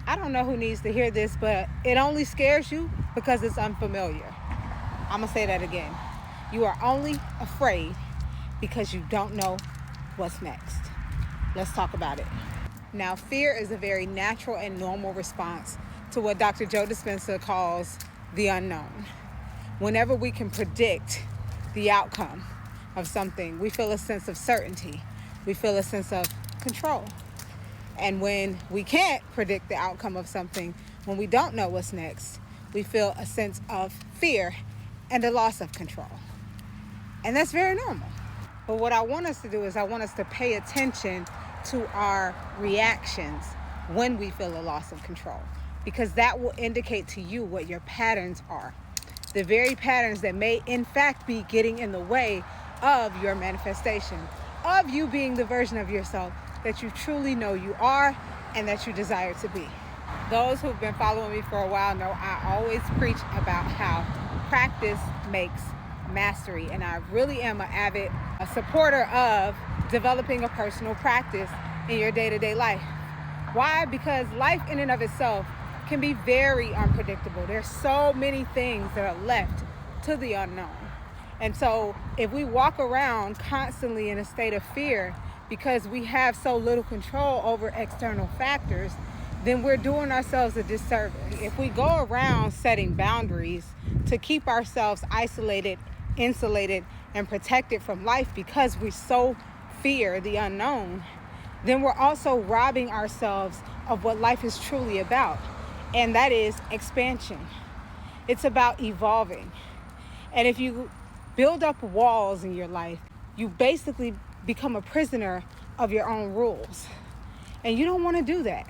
I don't know who needs to hear this, but it only scares you because it's unfamiliar. I'm going to say that again. You are only afraid because you don't know what's next. Let's talk about it. Now, fear is a very natural and normal response to what Dr. Joe Dispenza calls the unknown. Whenever we can predict the outcome of something, we feel a sense of certainty. We feel a sense of control. And when we can't predict the outcome of something, when we don't know what's next, we feel a sense of fear and a loss of control. And that's very normal. But what I want us to do is I want us to pay attention to our reactions when we feel a loss of control, because that will indicate to you what your patterns are. The very patterns that may in fact be getting in the way of your manifestation, of you being the version of yourself that you truly know you are and that you desire to be. Those who've been following me for a while know I always preach about how practice makes mastery, and I really am an avid supporter of developing a personal practice in your day-to-day life. Why? Because life in and of itself can be very unpredictable. There's so many things that are left to the unknown. And so if we walk around constantly in a state of fear because we have so little control over external factors, then we're doing ourselves a disservice. If we go around setting boundaries to keep ourselves isolated, insulated, and protected from life because we so fear the unknown, then we're also robbing ourselves of what life is truly about, and that is expansion. It's about evolving. And if you build up walls in your life, you basically become a prisoner of your own rules. And you don't want to do that.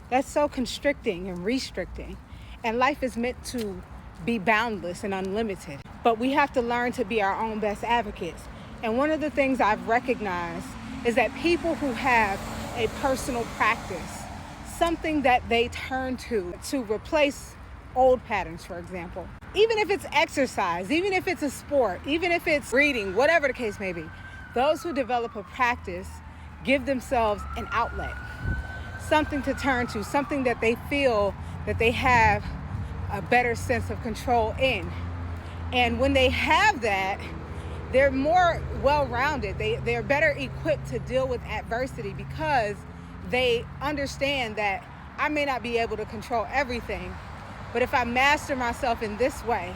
That's so constricting and restricting. And life is meant to be boundless and unlimited. But we have to learn to be our own best advocates. And one of the things I've recognized is that people who have a personal practice, something that they turn to replace old patterns, for example, even if it's exercise, even if it's a sport, even if it's reading, whatever the case may be, those who develop a practice give themselves an outlet, something to turn to, something that they feel that they have a better sense of control in. And when they have that, they're more well-rounded. They're better equipped to deal with adversity because they understand that I may not be able to control everything, but if I master myself in this way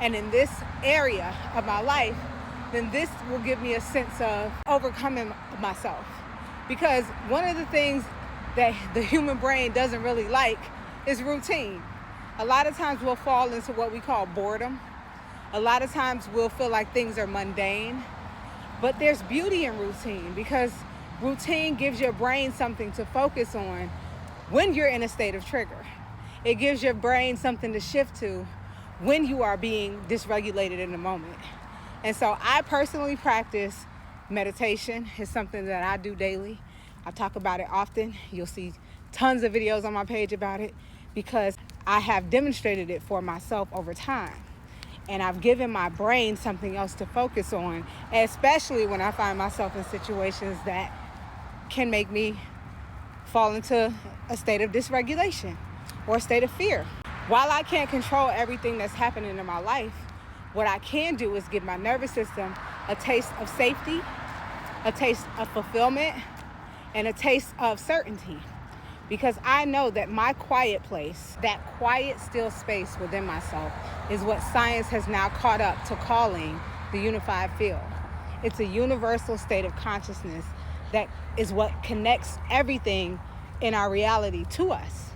and in this area of my life, then this will give me a sense of overcoming myself. Because one of the things that the human brain doesn't really like is routine. A lot of times we'll fall into what we call boredom. A lot of times we'll feel like things are mundane. But there's beauty in routine because routine gives your brain something to focus on when you're in a state of trigger. It gives your brain something to shift to when you are being dysregulated in the moment. And so I personally practice meditation. It's something that I do daily. I talk about it often. You'll see tons of videos on my page about it because I have demonstrated it for myself over time. And I've given my brain something else to focus on, especially when I find myself in situations that can make me fall into a state of dysregulation or a state of fear. While I can't control everything that's happening in my life, what I can do is give my nervous system a taste of safety, a taste of fulfillment, and a taste of certainty. Because I know that my quiet place, that quiet, still space within myself, is what science has now caught up to calling the unified field. It's a universal state of consciousness that is what connects everything in our reality to us.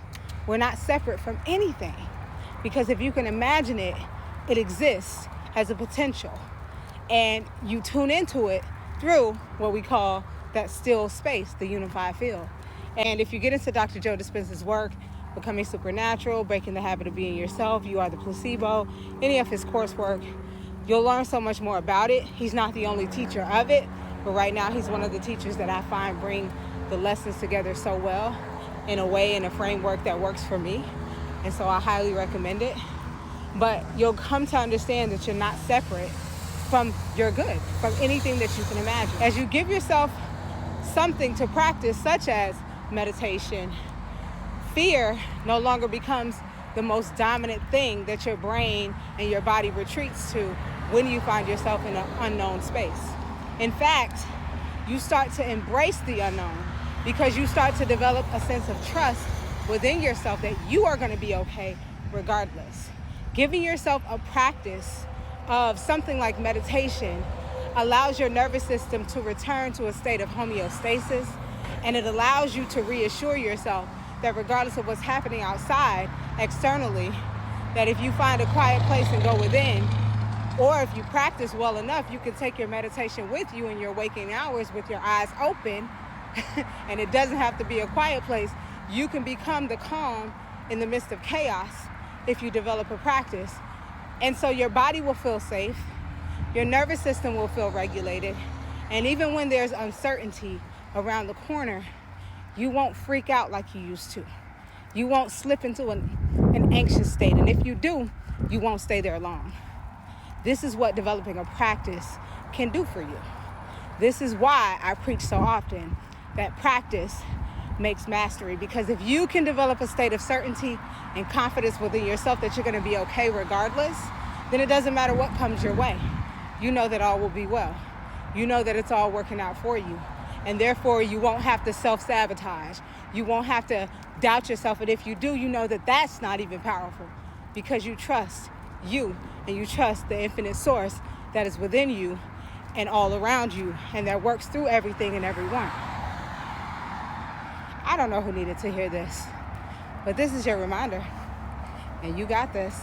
We're not separate from anything. Because if you can imagine it, it exists as a potential. And you tune into it through what we call that still space, the unified field. And if you get into Dr. Joe Dispenza's work, Becoming Supernatural, Breaking the Habit of Being Yourself, You Are the Placebo, any of his coursework, you'll learn so much more about it. He's not the only teacher of it, but right now he's one of the teachers that I find bring the lessons together so well in a way, in a framework that works for me. And so I highly recommend it. But you'll come to understand that you're not separate from your good, from anything that you can imagine. As you give yourself something to practice, such as meditation, fear no longer becomes the most dominant thing that your brain and your body retreats to when you find yourself in an unknown space. In fact, you start to embrace the unknown because you start to develop a sense of trust within yourself that you are going to be okay regardless. Giving yourself a practice of something like meditation allows your nervous system to return to a state of homeostasis, and it allows you to reassure yourself that regardless of what's happening outside, externally, that if you find a quiet place and go within, or if you practice well enough, you can take your meditation with you in your waking hours with your eyes open, and it doesn't have to be a quiet place. You can become the calm in the midst of chaos if you develop a practice. And so your body will feel safe, your nervous system will feel regulated, and even when there's uncertainty around the corner, you won't freak out like you used to. You won't slip into an anxious state, and if you do, you won't stay there long. This is what developing a practice can do for you. This is why I preach so often that practice makes mastery, because if you can develop a state of certainty and confidence within yourself that you're going to be okay regardless, then it doesn't matter what comes your way. You know that all will be well. You know that it's all working out for you. And therefore, you won't have to self-sabotage. You won't have to doubt yourself. And if you do, you know that that's not even powerful, because you trust you and you trust the infinite source that is within you and all around you and that works through everything and everyone. I don't know who needed to hear this, but this is your reminder, and you got this.